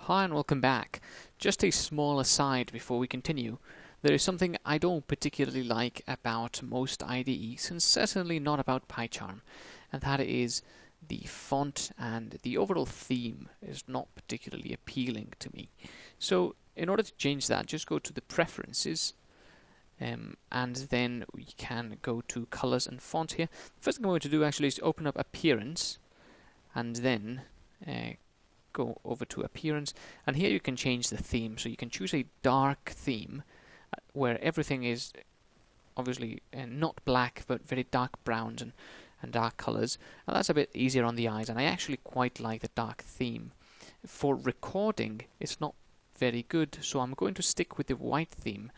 Hi and welcome back. Just a small aside before we continue. There is something I don't particularly like about most IDEs, and certainly not about PyCharm, and that is the font and the overall theme is not particularly appealing to me. So in order to change that, just go to the preferences and then we can go to colors and font here. The first thing I'm going to do actually is open up appearance and then go over to appearance, and here you can change the theme. So you can choose a dark theme where everything is obviously not black but very dark browns and dark colors, and that's a bit easier on the eyes, and I actually quite like the dark theme. For recording it's not very good, so I'm going to stick with the white theme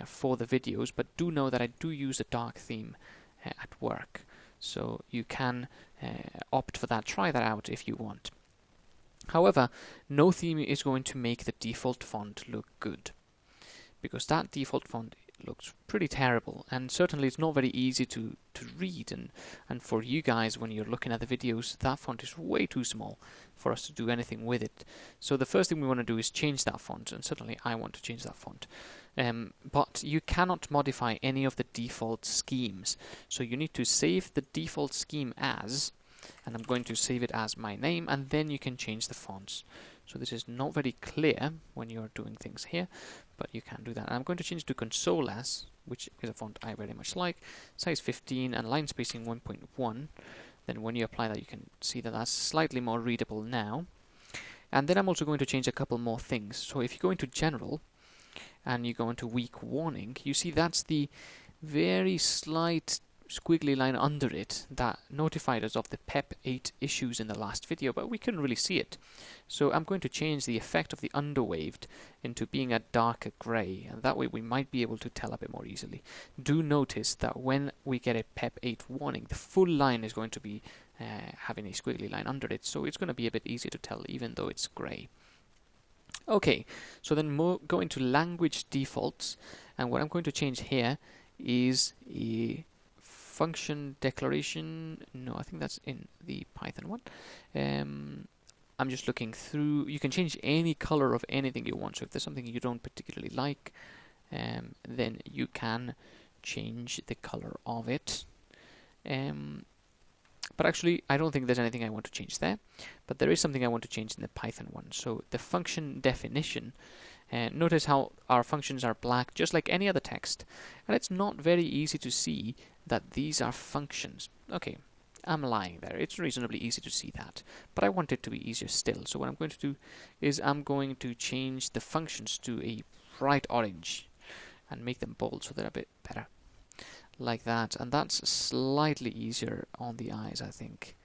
for the videos, but do know that I do use a dark theme at work, so you can opt for that. Try that out if you want. However, no theme is going to make the default font look good, because that default font looks pretty terrible, and certainly it's not very easy to read, and for you guys when you're looking at the videos, that font is way too small for us to do anything with it. So the first thing we want to do is change that font, and certainly I want to change that font. But you cannot modify any of the default schemes, so you need to save the default scheme as, and I'm going to save it as my name, and then you can change the fonts. So this is not very clear when you're doing things here, but you can do that. And I'm going to change to console as, which is a font I very much like, size 15 and line spacing 1.1. Then when you apply that, you can see that that's slightly more readable now. And then I'm also going to change a couple more things. So if you go into general and you go into weak warning, you see that's the very slight squiggly line under it that notified us of the PEP 8 issues in the last video, but we couldn't really see it. So I'm going to change the effect of the underwaved into being a darker grey, and that way we might be able to tell a bit more easily. Do notice that when we get a PEP 8 warning, the full line is going to be having a squiggly line under it, so it's going to be a bit easier to tell even though it's grey. Okay, so then go into language defaults, and what I'm going to change here is a function declaration. No, I think that's in the Python one. I'm just looking through. You can change any color of anything you want. So if there's something you don't particularly like, then you can change the color of it. But actually, I don't think there's anything I want to change there. But there is something I want to change in the Python one. So the function definition. Notice how our functions are black, just like any other text. And it's not very easy to see that these are functions. Okay, I'm lying there. It's reasonably easy to see that. But I want it to be easier still. So what I'm going to do is I'm going to change the functions to a bright orange and make them bold so they're a bit better. Like that. And that's slightly easier on the eyes, I think.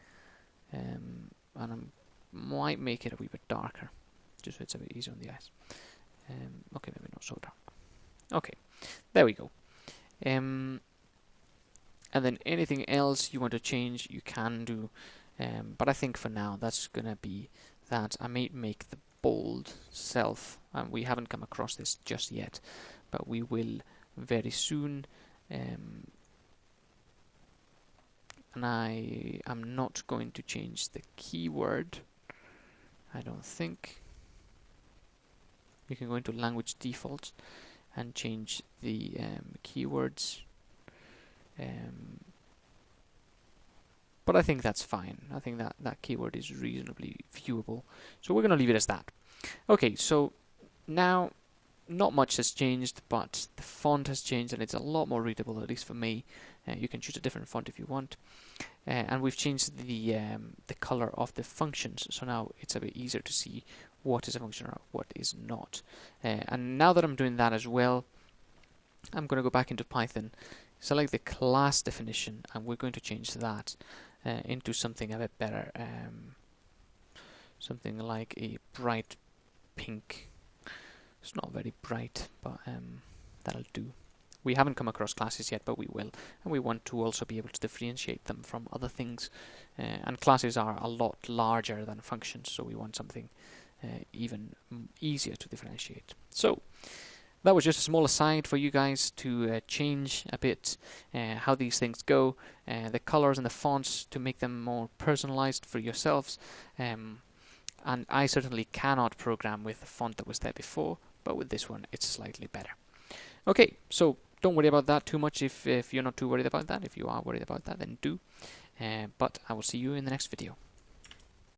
And I might make it a wee bit darker, just so it's a bit easier on the eyes. Okay, maybe not so dark. Okay, there we go. And then anything else you want to change, you can do. But I think for now, that's going to be that. I may make the bold self. We haven't come across this just yet, but we will very soon. And I am not going to change the keyword, I don't think. You can go into language defaults and change the keywords. But I think that's fine. I think that keyword is reasonably viewable. So we're going to leave it as that. Okay, so now not much has changed, but the font has changed and it's a lot more readable, at least for me. You can choose a different font if you want. And we've changed the color of the functions, so now it's a bit easier to see what is a function or what is not. And now that I'm doing that as well, I'm going to go back into Python, select the class definition, and we're going to change that into something a bit better. Something like a bright pink. It's not very bright, but that'll do. We haven't come across classes yet, but we will. And we want to also be able to differentiate them from other things. And classes are a lot larger than functions, so we want something even easier to differentiate. So that was just a small aside for you guys to change a bit how these things go, the colors and the fonts to make them more personalized for yourselves. and I certainly cannot program with the font that was there before, but with this one it's slightly better. Okay, so don't worry about that too much if you're not too worried about that. If you are worried about that, then do. But I will see you in the next video.